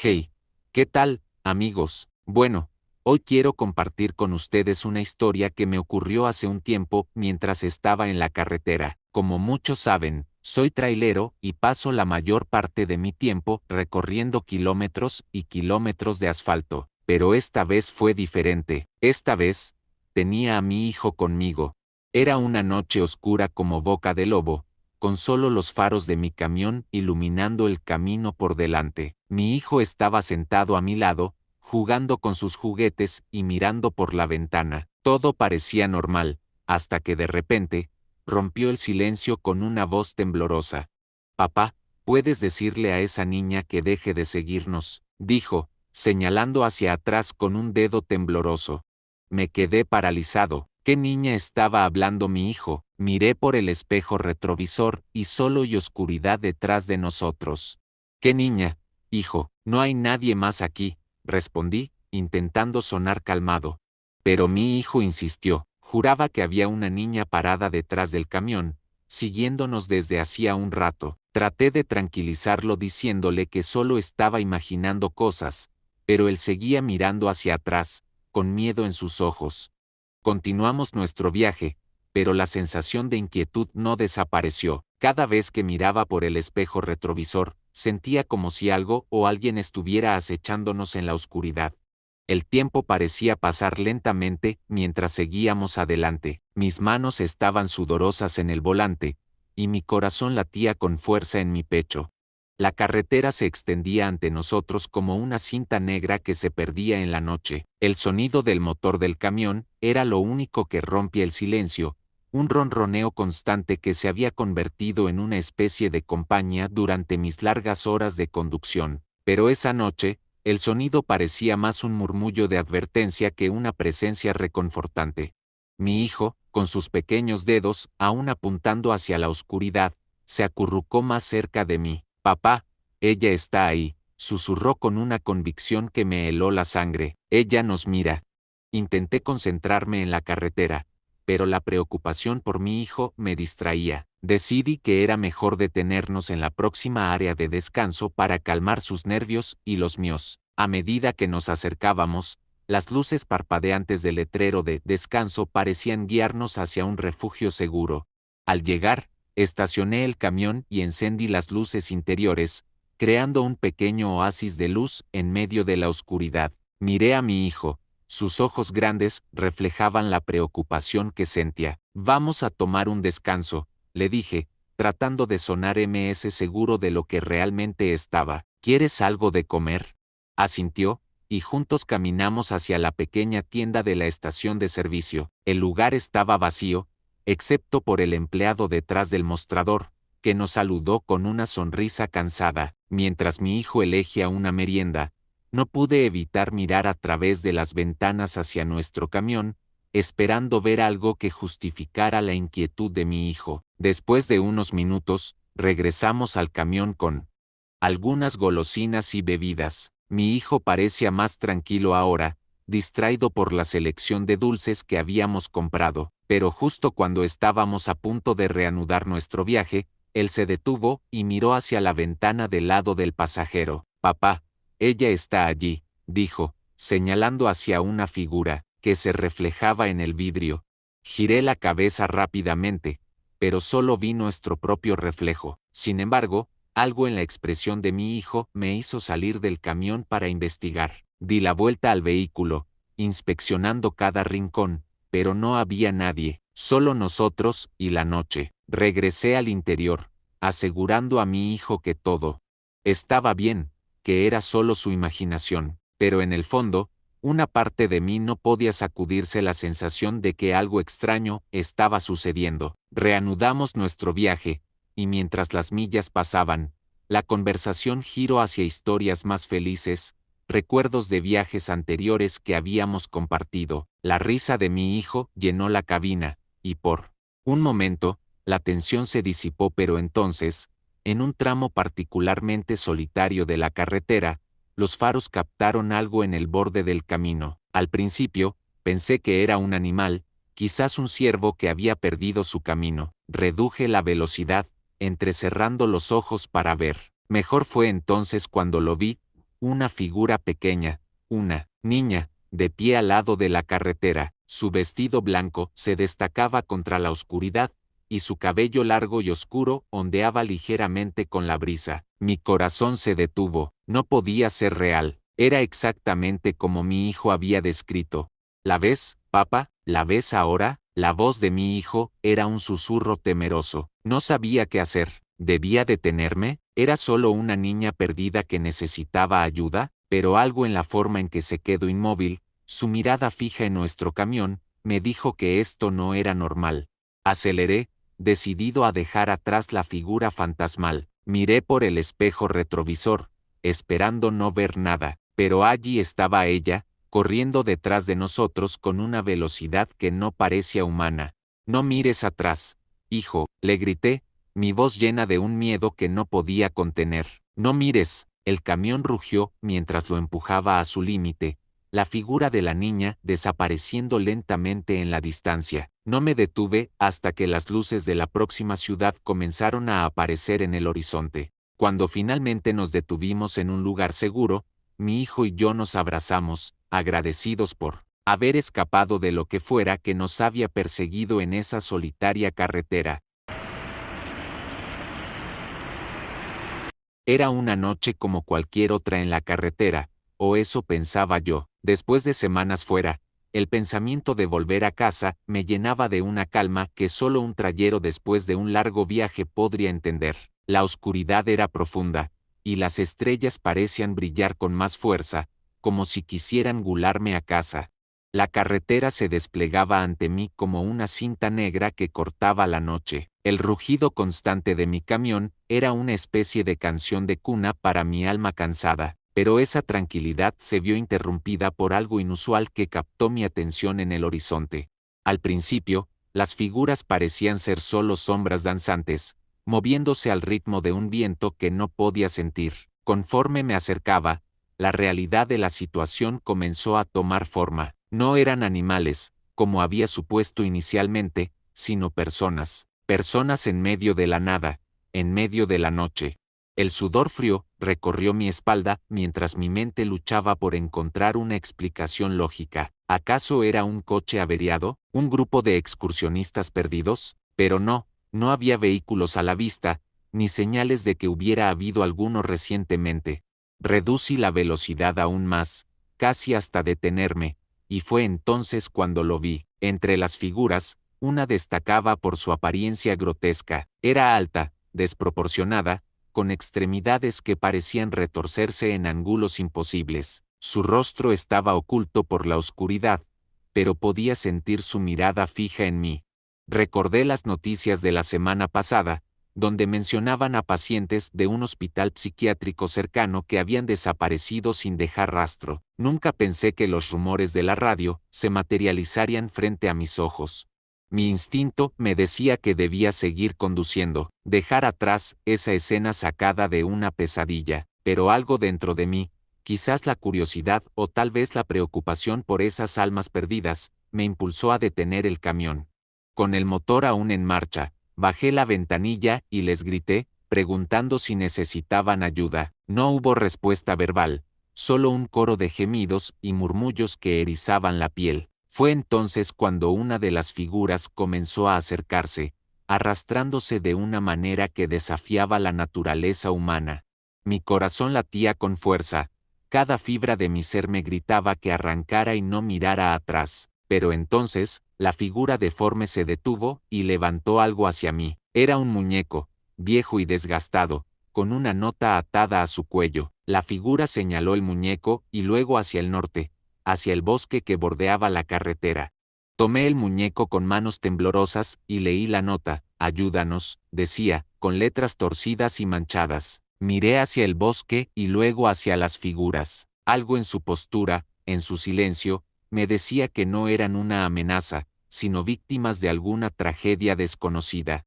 Hey, ¿qué tal, amigos? Bueno, hoy quiero compartir con ustedes una historia que me ocurrió hace un tiempo mientras estaba en la carretera. Como muchos saben, soy trailero y paso la mayor parte de mi tiempo recorriendo kilómetros y kilómetros de asfalto. Pero esta vez fue diferente. Esta vez, tenía a mi hijo conmigo. Era una noche oscura como boca de lobo, con solo los faros de mi camión iluminando el camino por delante. Mi hijo estaba sentado a mi lado, jugando con sus juguetes y mirando por la ventana. Todo parecía normal, hasta que de repente, rompió el silencio con una voz temblorosa. «Papá, ¿puedes decirle a esa niña que deje de seguirnos?», dijo, señalando hacia atrás con un dedo tembloroso. Me quedé paralizado. ¿Qué niña estaba hablando mi hijo? Miré por el espejo retrovisor y solo y oscuridad detrás de nosotros. ¿Qué niña, hijo? No hay nadie más aquí, respondí, intentando sonar calmado. Pero mi hijo insistió. Juraba que había una niña parada detrás del camión, siguiéndonos desde hacía un rato. Traté de tranquilizarlo diciéndole que solo estaba imaginando cosas, pero él seguía mirando hacia atrás, con miedo en sus ojos. Continuamos nuestro viaje, pero la sensación de inquietud no desapareció. Cada vez que miraba por el espejo retrovisor, sentía como si algo o alguien estuviera acechándonos en la oscuridad. El tiempo parecía pasar lentamente mientras seguíamos adelante. Mis manos estaban sudorosas en el volante, y mi corazón latía con fuerza en mi pecho. La carretera se extendía ante nosotros como una cinta negra que se perdía en la noche. El sonido del motor del camión era lo único que rompía el silencio, un ronroneo constante que se había convertido en una especie de compañía durante mis largas horas de conducción. Pero esa noche, el sonido parecía más un murmullo de advertencia que una presencia reconfortante. Mi hijo, con sus pequeños dedos aún apuntando hacia la oscuridad, se acurrucó más cerca de mí. «Papá, ella está ahí», susurró con una convicción que me heló la sangre. «Ella nos mira». Intenté concentrarme en la carretera, pero la preocupación por mi hijo me distraía. Decidí que era mejor detenernos en la próxima área de descanso para calmar sus nervios y los míos. A medida que nos acercábamos, las luces parpadeantes del letrero de descanso parecían guiarnos hacia un refugio seguro. Al llegar, estacioné el camión y encendí las luces interiores, creando un pequeño oasis de luz en medio de la oscuridad. Miré a mi hijo. Sus ojos grandes reflejaban la preocupación que sentía. «Vamos a tomar un descanso», le dije, tratando de sonar seguro de lo que realmente estaba. «¿Quieres algo de comer?». Asintió, y juntos caminamos hacia la pequeña tienda de la estación de servicio. El lugar estaba vacío, excepto por el empleado detrás del mostrador, que nos saludó con una sonrisa cansada. Mientras mi hijo elegía una merienda, no pude evitar mirar a través de las ventanas hacia nuestro camión, esperando ver algo que justificara la inquietud de mi hijo. Después de unos minutos, regresamos al camión con algunas golosinas y bebidas. Mi hijo parecía más tranquilo ahora, distraído por la selección de dulces que habíamos comprado, pero justo cuando estábamos a punto de reanudar nuestro viaje, él se detuvo y miró hacia la ventana del lado del pasajero. «Papá, ella está allí», dijo, señalando hacia una figura que se reflejaba en el vidrio. Giré la cabeza rápidamente, pero solo vi nuestro propio reflejo. Sin embargo, algo en la expresión de mi hijo me hizo salir del camión para investigar. Di la vuelta al vehículo, inspeccionando cada rincón, pero no había nadie, solo nosotros y la noche. Regresé al interior, asegurando a mi hijo que todo estaba bien, que era solo su imaginación, pero en el fondo, una parte de mí no podía sacudirse la sensación de que algo extraño estaba sucediendo. Reanudamos nuestro viaje, y mientras las millas pasaban, la conversación giró hacia historias más felices, recuerdos de viajes anteriores que habíamos compartido. La risa de mi hijo llenó la cabina, y por un momento, la tensión se disipó, pero entonces, en un tramo particularmente solitario de la carretera, los faros captaron algo en el borde del camino. Al principio, pensé que era un animal, quizás un ciervo que había perdido su camino. Reduje la velocidad, entrecerrando los ojos para ver. Mejor fue entonces cuando lo vi, una figura pequeña, una niña, de pie al lado de la carretera. Su vestido blanco se destacaba contra la oscuridad, y su cabello largo y oscuro ondeaba ligeramente con la brisa. Mi corazón se detuvo. No podía ser real. Era exactamente como mi hijo había descrito. ¿La ves, papá? ¿La ves ahora? La voz de mi hijo era un susurro temeroso. No sabía qué hacer. ¿Debía detenerme? ¿Era solo una niña perdida que necesitaba ayuda? Pero algo en la forma en que se quedó inmóvil, su mirada fija en nuestro camión, me dijo que esto no era normal. Aceleré, decidido a dejar atrás la figura fantasmal. Miré por el espejo retrovisor, esperando no ver nada, pero allí estaba ella, corriendo detrás de nosotros con una velocidad que no parecía humana. No mires atrás, hijo, le grité, mi voz llena de un miedo que no podía contener. No mires, el camión rugió mientras lo empujaba a su límite, la figura de la niña desapareciendo lentamente en la distancia. No me detuve hasta que las luces de la próxima ciudad comenzaron a aparecer en el horizonte. Cuando finalmente nos detuvimos en un lugar seguro, mi hijo y yo nos abrazamos, agradecidos por haber escapado de lo que fuera que nos había perseguido en esa solitaria carretera. Era una noche como cualquier otra en la carretera, o eso pensaba yo. Después de semanas fuera, el pensamiento de volver a casa me llenaba de una calma que solo un trayero después de un largo viaje podría entender. La oscuridad era profunda, y las estrellas parecían brillar con más fuerza, como si quisieran guiarme a casa. La carretera se desplegaba ante mí como una cinta negra que cortaba la noche. El rugido constante de mi camión era una especie de canción de cuna para mi alma cansada, pero esa tranquilidad se vio interrumpida por algo inusual que captó mi atención en el horizonte. Al principio, las figuras parecían ser solo sombras danzantes, moviéndose al ritmo de un viento que no podía sentir. Conforme me acercaba, la realidad de la situación comenzó a tomar forma. No eran animales, como había supuesto inicialmente, sino personas. Personas en medio de la nada, en medio de la noche. El sudor frío recorrió mi espalda mientras mi mente luchaba por encontrar una explicación lógica. ¿Acaso era un coche averiado? ¿Un grupo de excursionistas perdidos? Pero no, no había vehículos a la vista, ni señales de que hubiera habido alguno recientemente. Reducí la velocidad aún más, casi hasta detenerme, y fue entonces cuando lo vi. Entre las figuras, una destacaba por su apariencia grotesca. Era alta, desproporcionada, con extremidades que parecían retorcerse en ángulos imposibles. Su rostro estaba oculto por la oscuridad, pero podía sentir su mirada fija en mí. Recordé las noticias de la semana pasada, donde mencionaban a pacientes de un hospital psiquiátrico cercano que habían desaparecido sin dejar rastro. Nunca pensé que los rumores de la radio se materializarían frente a mis ojos. Mi instinto me decía que debía seguir conduciendo, dejar atrás esa escena sacada de una pesadilla, pero algo dentro de mí, quizás la curiosidad o tal vez la preocupación por esas almas perdidas, me impulsó a detener el camión. Con el motor aún en marcha, bajé la ventanilla y les grité, preguntando si necesitaban ayuda. No hubo respuesta verbal, solo un coro de gemidos y murmullos que erizaban la piel. Fue entonces cuando una de las figuras comenzó a acercarse, arrastrándose de una manera que desafiaba la naturaleza humana. Mi corazón latía con fuerza, cada fibra de mi ser me gritaba que arrancara y no mirara atrás. Pero entonces, la figura deforme se detuvo y levantó algo hacia mí. Era un muñeco, viejo y desgastado, con una nota atada a su cuello. La figura señaló el muñeco y luego hacia el norte, hacia el bosque que bordeaba la carretera. Tomé el muñeco con manos temblorosas y leí la nota. Ayúdanos, decía, con letras torcidas y manchadas. Miré hacia el bosque y luego hacia las figuras. Algo en su postura, en su silencio, me decía que no eran una amenaza, sino víctimas de alguna tragedia desconocida.